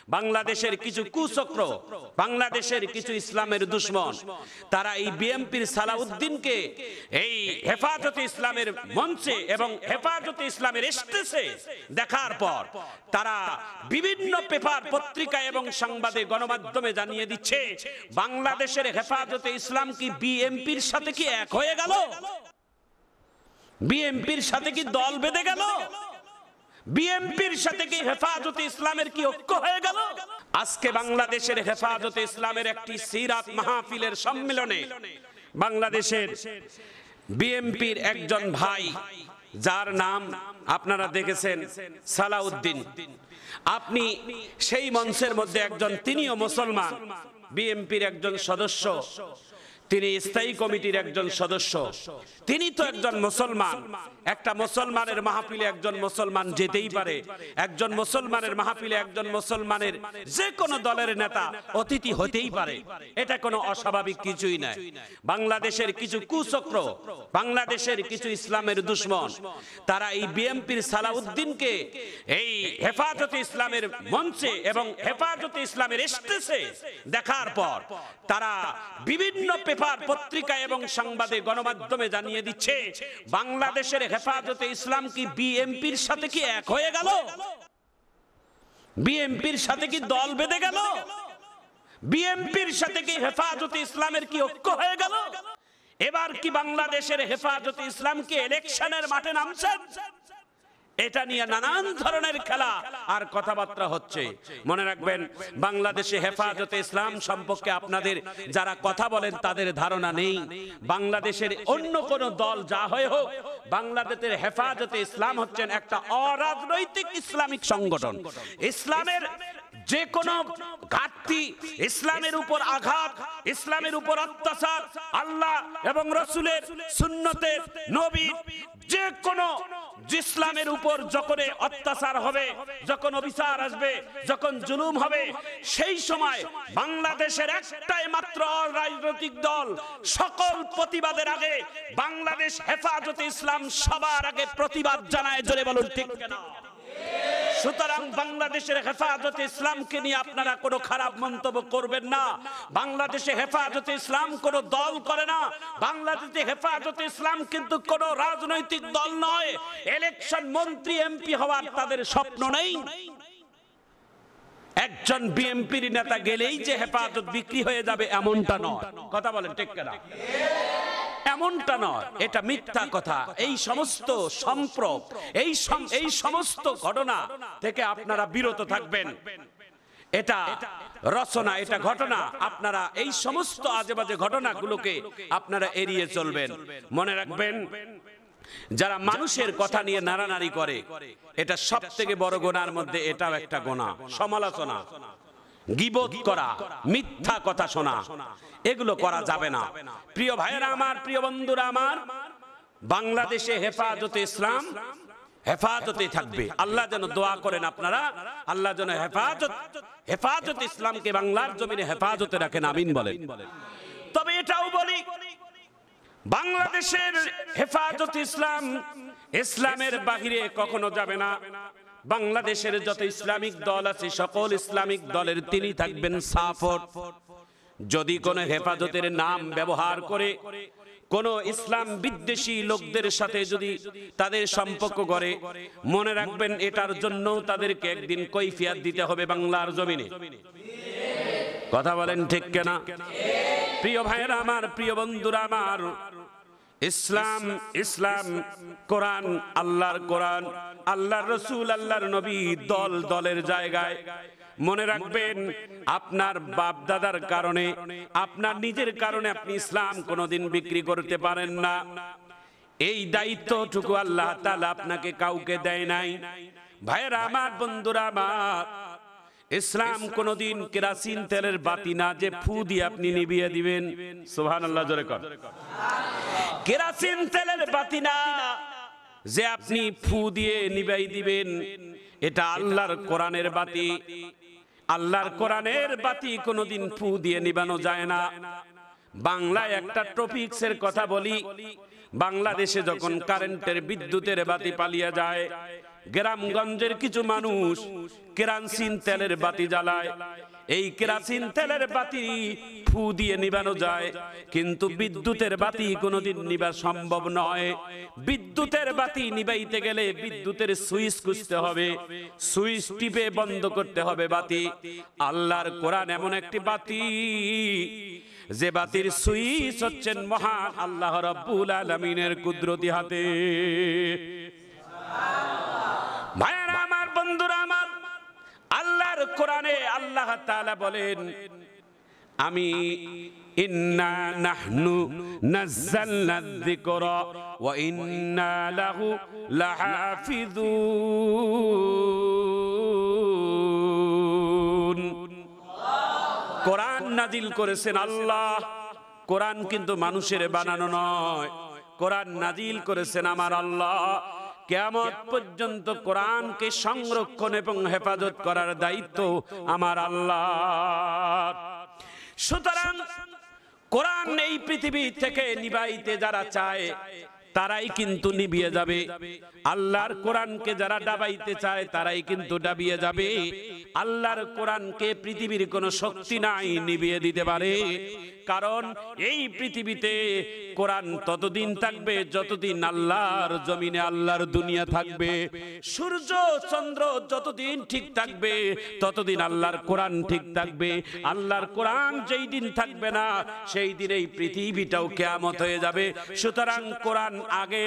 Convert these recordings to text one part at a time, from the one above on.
বাংলাদেশের কিছু কুচক্র, বাংলাদেশের কিছু ইসলামের দুশ্মন, তারা এই বিএনপির সালাউদ্দিনকে এই হেফাজতে ইসলামের মঞ্চে এবং হেফাজতে ইসলামের স্টেজে দেখার পর তারা বিভিন্ন পেপার পত্রিকা এবং সংবাদে গণমাধ্যমে জানিয়ে দিচ্ছে বাংলাদেশের হেফাজতে ইসলাম কি বিএনপির সাথে কি এক হয়ে গেল, বিএনপির সাথে কি দল বেঁধে গেল, বিএনপির সাথে কি হেফাজতে ইসলামের কি ঐক্য হয়ে গেল। আজকে বাংলাদেশের হেফাজতে ইসলামের একটি সিরাত মাহফিলের সম্মেলনে বাংলাদেশের বিএনপির একজন ভাই, যার নাম আপনারা দেখেছেন সালাউদ্দিন, আপনি সেই মঞ্চের মধ্যে একজন, তিনিও মুসলমান, বিএনপির একজন সদস্য, তিনি স্থায়ী কমিটির একজন সদস্য, তিনি তো একজন মুসলমান। একটা মুসলমানের মাহফিলে একজন মুসলমান যেতেই পারে, একজন মুসলমানের মাহফিলে একজন মুসলমানের যে কোনো দলের নেতা অতিথি হতেই পারে, এটা কোনো অস্বাভাবিক কিছুই নয়। বাংলাদেশের কিছু কুচক্র, বাংলাদেশের কিছু ইসলামের দুশ্মন, তারা এই বিএনপির সালাউদ্দিনকে এই হেফাজতে ইসলামের মঞ্চে এবং হেফাজতে ইসলামের স্টেজে দেখার পর তারা বিভিন্ন পেপার পত্রিকা এবং সংবাদে গণমাধ্যমে জানিয়ে দিচ্ছে বাংলাদেশের হেফাজতে ইসলাম কি বিএনপির সাথে কি এক হয়ে গেল, বিএনপির সাথে কি দল বেঁধে গেল, বিএনপির সাথে কি হেফাজতে ইসলামের কি ঐক্য হয়ে গেল। এবার কি বাংলাদেশের হেফাজতে ইসলাম কি ইলেকশনের মাঠে নামছেন, এটা নিয়ে নানান ধরনের খেলা আর কথাবার্তা হচ্ছে। মনে রাখবেন, বাংলাদেশে হেফাজতে ইসলাম সম্পর্কে আপনাদের যারা কথা বলেন তাদের ধারণা নেই। বাংলাদেশের অন্য কোন দল যা হয়ে হোক, বাংলাদেশের হেফাজতে ইসলাম হচ্ছেন একটা অরাজনৈতিক ইসলামিক সংগঠন। ইসলামের যে কোনো ঘাটতি, ইসলামের উপর আঘাত, ইসলামের উপর অত্যাচার, আল্লাহ এবং রসুলের সুন্নতের নবীর যে কোনো ইসলামের উপর যখন অত্যাচার হবে, যখন অবিচার আসবে, যখন জুলুম হবে, সেই সময় বাংলাদেশের একটাই মাত্র রাজনৈতিক দল সকল প্রতিবাদের আগে বাংলাদেশ হেফাজতে ইসলাম সবার আগে প্রতিবাদ জানায়। জোরে বলুন ঠিক কিনা? সুতরাং বাংলাদেশের হেফাজতে ইসলামকে নিয়ে আপনারা কোনো খারাপ মন্তব্য করবেন না। বাংলাদেশে হেফাজতে ইসলাম কোনো দল করে না। বাংলাদেশে হেফাজতে ইসলাম কিন্তু কোনো রাজনৈতিক দল নয়। ইলেকশন মন্ত্রী এমপি হওয়ার তাদের স্বপ্ন নেই। একজন বিএনপির নেতা গেলেই যে হেফাজত বিক্রি হয়ে যাবে এমনটা নয়। কথা বলেন ঠিক কিনা? এমনটা নয়, এটা মিথ্যা কথা। এই সমস্ত সম্পর্ক, এই সমস্ত ঘটনা থেকে আপনারা বিরত থাকবেন। এটা রচনা, এটা ঘটনা। আপনারা এই সমস্ত আজেবাজে ঘটনাগুলোকে আপনারা এড়িয়ে চলবেন। মনে রাখবেন, যারা মানুষের কথা নিয়ে নাড়ানাড়ি করে, এটা সব থেকে বড় গুনার মধ্যে এটাও একটা গুনাহ। সমালোচনা, গীবত করা, মিথ্যা কথা শোনা, এগুলো করা যাবে না। প্রিয় ভাইয়েরা আমার, প্রিয় বন্ধুরা আমার, বাংলাদেশে হেফাজতে ইসলাম হেফাজতে থাকবে। আল্লাহ যেন দোয়া করেন আপনারা, আল্লাহ যেন হেফাজত ইসলামকে বাংলার জমিনে হেফাজতে রাখেন, আমিন বলেন। তবে এটাও বলি, বাংলাদেশের হেফাজত ইসলাম ইসলামের বাহিরে কখনো যাবে না। বাংলাদেশের যত ইসলামিক দল আছে সকল ইসলামিক দলের তিনি থাকবেন সাপোর্ট। যদি কোন হেফাজতের নাম ব্যবহার করে কোন ইসলাম বিদ্বেষী লোকদের সাথে যদি তাদের সম্পর্ক করে, মনে রাখবেন এটার জন্য তাদেরকে একদিন কৈফিয়ত দিতে হবে বাংলার জমিনে। কথা বলেন ঠিক কিনা? প্রিয় ভাইয়েরা আমার, প্রিয় বন্ধুরা আমার, ইসলাম, ইসলাম, কোরআন, আল্লাহর কোরআন, আল্লাহর রসুল, আল্লাহর নবী, দল দলের জায়গায়। মনে রাখবেন, আপনার বাপ দাদার কারণে, আপনার নিজের কারণে আপনি ইসলাম কোনোদিন বিক্রি করতে পারেন না। এই দায়িত্বটুকু আল্লাহ তাআলা আপনাকে কাউকে দেয় নাই। ভাইয়েরা আমার, বন্ধুরা আমার, ইসলাম কোনদিন কেরাসিন তেলের বাতি না যে ফু দিয়ে আপনি নিভিয়ে দিবেন। সুবহানাল্লাহ, জোরে কর। কেরাসিন তেলের বাতি না যে আপনি ফু দিয়ে নিভাই দিবেন। এটা আল্লাহর কোরআনের বাতি। আল্লাহর কোরআনের বাতি কোনদিন ফু দিয়ে নিভানো যায় না। বাংলায় একটা টপিক্সের কথা বলি। বাংলাদেশে যখন কারেন্টের, বিদ্যুতের বাতি পালিয়ে যায়, গ্রামগঞ্জের কিছু মানুষ কেরোসিন তেলের বাতি জ্বালায়। এই কেরোসিন তেলের বাতি ফু দিয়ে নিভানো যায়, কিন্তু বিদ্যুতের বাতি কোনোদিন নিভা সম্ভব নয়। বিদ্যুতের বাতি নিভাইতে গেলে বিদ্যুতের সুইচ খুঁজতে হবে, সুইচ টিপে বন্ধ করতে হবে বাতি। আল্লাহর কোরআন এমন একটি বাতি, যে বাতির সুইচ হচ্ছেন মহান আল্লাহ রাব্বুল আলামিনের কুদরতি হাতে। ভাইরা আমার, বন্ধুরা আমার, আল্লাহর কোরআনে আল্লাহ তাআলা বলেন, আমি ইন্না নাহনু নাযালনা যিকরা ওয়া ইন্না লাহু লাহাফিজুন। কোরআন নাজিল করেছেন আল্লাহ। কোরআন কিন্তু মানুষের বানানো নয়, কোরআন নাজিল করেছেন আমার আল্লাহ। কিয়ামত পর্যন্ত কোরআনকে সংরক্ষণ এবং হেফাজত করার দায়িত্ব আমার আল্লাহ। সুতরাং কোরআন এই পৃথিবী থেকে নিভাইতে যারা চায় তারাই কিন্তু নিভিয়ে যাবে। আল্লাহর কোরআনকে যারা ডাবাইতে চায় তারাই কিন্তু ডাবিয়ে যাবে। আল্লাহর কোরআনকে পৃথিবীর কোনো শক্তি নাই নিভিয়ে দিতে পারে। কারণ এই পৃথিবীতে কোরআন ততদিন থাকবে যতদিন আল্লাহর জমিনে আল্লাহর দুনিয়া থাকবে। সূর্য চন্দ্র যতদিন ঠিক থাকবে ততদিন আল্লাহর কোরআন ঠিক থাকবে। আল্লাহর কোরআন যেই দিন থাকবে না সেই দিন এই পৃথিবীটাও কিয়ামত হয়ে যাবে। সুতরাং কোরআন আগে,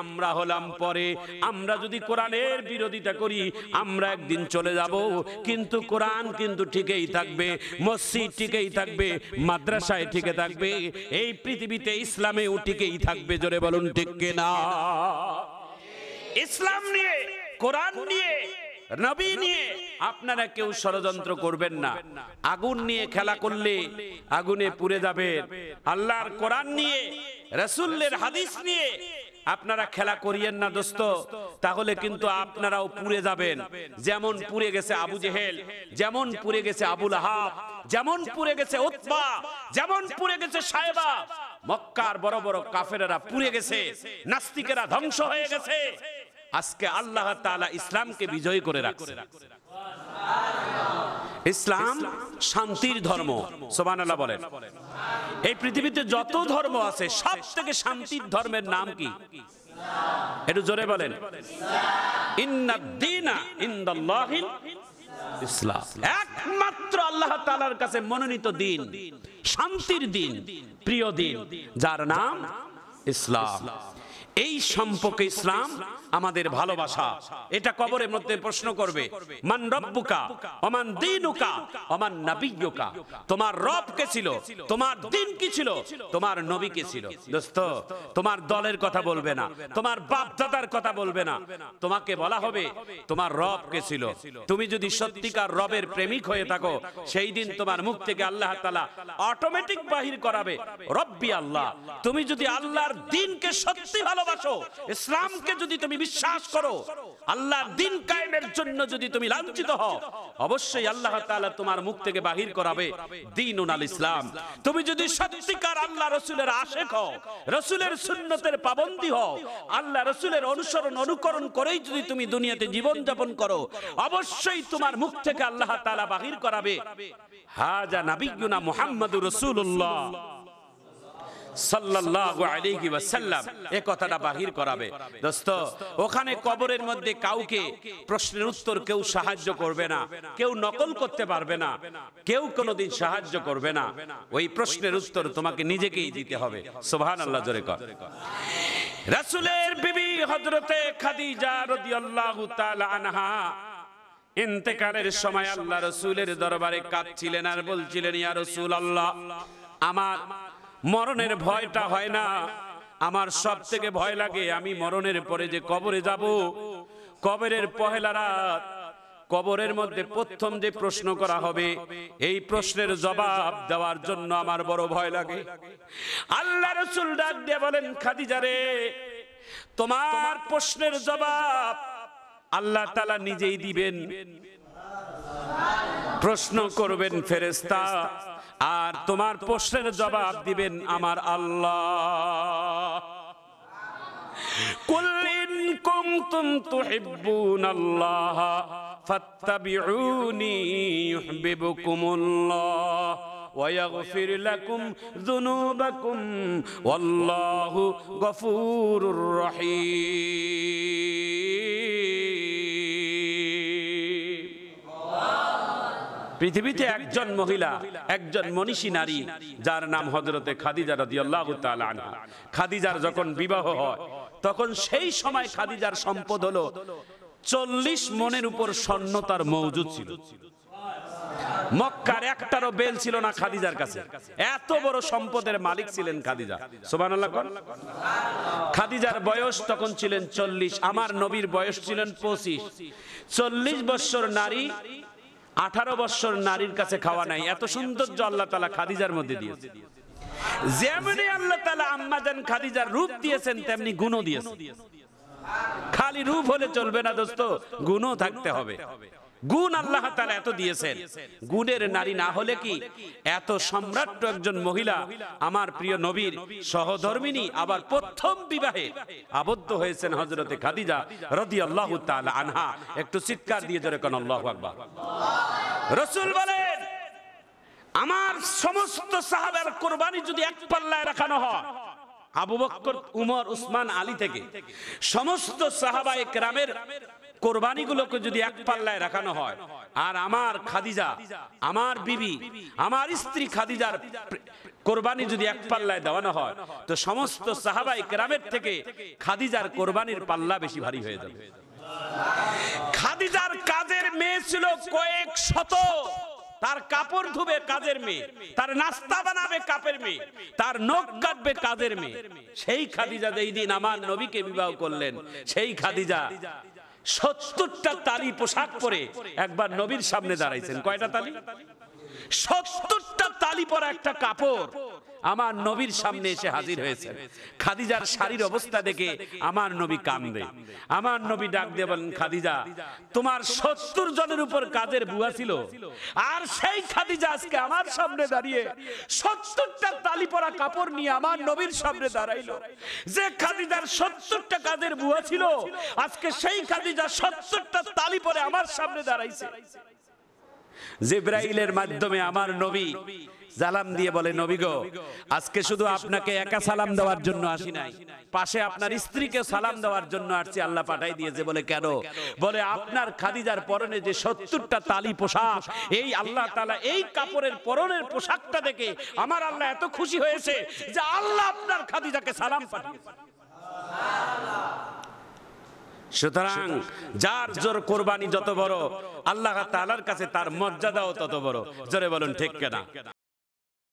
আমরা হলাম পরে। আমরা যদি কোরআনের বিরোধিতা করি আমরা একদিন চলে যাব, কিন্তু কোরআন কিন্তু ঠিকই থাকবে, মসজিদ ঠিকই থাকবে, মাদ্রাসায় ঠিকই থাকবে, এই পৃথিবীতে ইসলামেও ঠিকই থাকবে। জোরে বলুন ঠিক কিনা? ইসলাম নিয়ে, কোরআন নিয়ে, নবী নিয়ে আপনারা কেউ ষড়যন্ত্র করবেন না। আগুন নিয়ে খেলা করলে আগুনে পুড়ে যাবেন। আল্লাহর কোরআন নিয়ে, রাসূলের হাদিস নিয়ে আপনারা খেলা করিয়েন না দোস্ত, তাহলে কিন্তু আপনারাও পুড়ে যাবেন। যেমন পুড়ে গেছে আবু জেহেল, যেমন পুড়ে গেছে আবু লাহাব, যেমন পুড়ে গেছে উতবা, যেমন পুড়ে গেছে সায়বা। মক্কার বড় বড় কাফেরেরা পুড়ে গেছে, নাস্তিকেরা ধ্বংস হয়ে গেছে। আজকে আল্লাহ তাআলা ইসলামকে বিজয় করে রাখছে। ইসলাম শান্তির ধর্ম। সুবহানাল্লাহ বলেন। এই পৃথিবীতে যত ধর্ম আছে সব থেকে শান্তির ধর্মের নাম কি? একটু জোরে বলেন। ইন্নাদ দীনা ইনদাল্লাহিল ইসলাম। একমাত্র আল্লাহ তাআলার কাছে মনোনীত দিন, শান্তির দিন, প্রিয় দিন, যার নাম ইসলাম। এই সম্পর্কে ইসলাম আমাদের ভালোবাসা। এটা কবরের মধ্যে প্রশ্ন করবে, মান রব্বুকা ওমান দীনুকা ওমান নাবিয়্যুকা। তোমার রব কে ছিল, তোমার দ্বীন কি ছিল, তোমার নবী কে ছিল? দোস্ত, তোমার দলের কথা বলবে না, তোমার বাপ দাদার কথা বলবে না, তোমাকে বলা হবে তোমার রব কে ছিল। তুমি যদি সত্যিকার রবের প্রেমিক হয়ে থাকো সেই দিন তোমার মুখ থেকে আল্লাহ তাআলা অটোমেটিক বাহির করাবে রব্বি আল্লাহ। তুমি যদি আল্লাহর দ্বীনকে সত্যি ভালোবাসো, ইসলামকে যদি তুমি বিশ্বাস করো, আল্লাহর দ্বীন কায়েমের জন্য যদি তুমি লাঞ্ছিত হও, অবশ্যই আল্লাহ তাআলা তোমার মুখ থেকে বাহির করাবে দ্বীনুল ইসলাম। তুমি যদি সত্যিকার আল্লাহ রাসূলের আশিক হও, রাসূলের সুন্নতের পাবন্দী হও, আল্লাহ রাসূলের অনুসরণ অনুকরণ করেই যদি তুমি দুনিয়াতে জীবন যাপন করো, অবশ্যই তোমার মুখ থেকে আল্লাহ তাআলা বাহির করাবে হাজা নাবিয়ুনা মুহাম্মাদুর রাসূলুল্লাহ সাল্লাল্লাহু আলাইহি ওয়াসাল্লাম। এই কথাটা বাহির করাবে। দোস্ত, ওখানে কবরের মধ্যে কাউকে প্রশ্নের উত্তর কেউ সাহায্য করবে না, কেউ নকল করতে পারবে না, কেউ কোনোদিন সাহায্য করবে না। ওই প্রশ্নের উত্তর তোমাকে নিজেকেই দিতে হবে। সুবহানাল্লাহ, জোরে কর। রাসূলের বিবি হযরতে খাদিজা রাদিয়াল্লাহু তাআলা আনহা ইন্তেকালের সময় আল্লাহ রাসূলের দরবারে কাঁদছিলেন আর বলছিলেন, ইয়া রাসূলুল্লাহ, আমার মরণের ভয়টা হয় না, আমার সব থেকে ভয় লাগে আমি মরণের পরে যে কবরে যাব, কবরের পহেলা রাত, কবরের মধ্যে প্রথম যে প্রশ্ন করা হবে এই প্রশ্নের জবাব দেওয়ার জন্য আমার বড় ভয় লাগে। আল্লাহ রাসূল ডাক দিয়ে বলেন, খাদিজা রে, তোমার প্রশ্নের জবাব আল্লাহ তাআলা নিজেই দিবেন। প্রশ্ন করবেন ফেরেশতা, আর তোমার প্রশ্নের জবাব দিবেন আমার আল্লাহ। কুল কুনতুম তুহিব্বুনাল্লাহ ফাত্তাবিউনি ইউহিব্বুকুমুল্লাহ ওয়া ইয়াগফির লাকুম যুনুবাকুম ওয়াল্লাহু গফুরুর রহিম। পৃথিবীতে একজন মহিলা, একজন মনীষী নারী, যার নাম হযরতে খাদিজা রাদিয়াল্লাহু তাআলা আনহা। খাদিজার যখন বিবাহ হয় তখন সেই সময় খাদিজার সম্পদ হলো 40 মণের উপর স্বর্ণ তার মওজুদ ছিল। মক্কার একটারও বেল ছিল না খাদিজার কাছে, এত বড় সম্পদের মালিক ছিলেন খাদিজা। সুবহানাল্লাহ। খাদিজার বয়স তখন ছিলেন 40, আমার নবীর বয়স ছিলেন 25। 40 বছর নারী, 18 বছর নারীর কাছে খাওয়া নাই। এত সৌন্দর্য আল্লাহ তাআলা খাদিজার মধ্যে দিয়েছেন। যেমনি আল্লাহ তাআলা আম্মাজান খাদিজার রূপ দিয়েছেন তেমনি গুণও দিয়েছেন। খালি রূপ হলে চলবে না দোস্ত, গুণও থাকতে হবে। গুণ আল্লাহ তাআলা এত দিয়েছেন, গুণের নারী না হলে কি এত সম্রাট একজন মহিলা, আমার প্রিয় নবীর সহধর্মিনী, আবার প্রথম বিবাহে আবদ্ধ হয়েছেন হযরতে খাদিজা রাদিয়াল্লাহু তাআলা আনহা। একটু চিৎকার দিয়ে জোরে কোন আল্লাহু আকবার। রাসূল বলেন, আমার সমস্ত সাহাবার কুরবানি যদি এক পাল্লায় রাখানো হয়, আবু বকর, উমর, উসমান, আলী থেকে সমস্ত সাহাবায়ে কেরামের কোরবানিগুলোকে যদি এক পাল্লায় রাখানো হয়, আর আমার খাদিজা, আমার বিবি, আমার স্ত্রী খাদিজার কোরবানি যদি এক পাল্লায় দেওয়ানো হয়, তো সমস্ত সাহাবায়ে কেরামের থেকে খাদিজার কোরবানির পাল্লা বেশি ভারী হয়ে যাবে। খাদিজার কাজের মেয়ে ছিল কয়েক শত, তার কাপড় ধুবে কাজের মেয়ে, তার নাস্তা বানাবে কাপের মেয়ে, তার নখ কাটবে কাজের মেয়ে। সেই খাদিজা যেই দিন আমার নবীকে বিবাহ করলেন, সেই খাদিজা 70টা তালি পোশাক পরে একবার নবীর সামনে দাঁড়াইছেন। কয়টা তালি? 70টা তালি পরা একটা কাপড় আমার নবীর সামনে এসে হাজির হয়েছে। খাদিজার শাড়ির অবস্থা দেখে আমার নবী কাঁদে। আমার নবী ডাক দিয়ে বলেন, খাদিজা, তোমার 70 জনের উপর কাজের বুয়া ছিল, আর সেই খাদিজা আজকে আমার সামনে দাঁড়িয়ে 70টা তালি পরা কাপড় নিয়ে আমার নবীর সামনে দাঁড়াইলো। যে খাদিজার 70টা কাজের বুয়া ছিল, আজকে সেই খাদিজা 70টা তালি পরে আমার সামনে দাঁড়াইছে। জিবরাইলের মাধ্যমে আমার নবী সালাম দিয়ে বলে, নবী গো, আজকে শুধু আপনাকে একা সালাম দেওয়ার জন্য আসি নাই, পাশে আপনার স্ত্রীকে সালাম দেওয়ার জন্য আসছি। আল্লাহ পাঠাই দিয়েছে। বলে কেন? বলে আপনার খাদিজার পরনে যে 70টা তালি পোশাক, এই আল্লাহ তাআলা এই কাপড়ের পরনের পোশাকটা দেখে আমার আল্লাহ এত খুশি হয়েছে যে আল্লাহ আপনার খাদিজাকে সালাম পাঠিয়েছে। সুতরাং যার জোর কোরবানি যত বড়, আল্লাহ তাআলার কাছে তার মর্যাদাও তত বড়। জোরে বলুন ঠিক কিনা?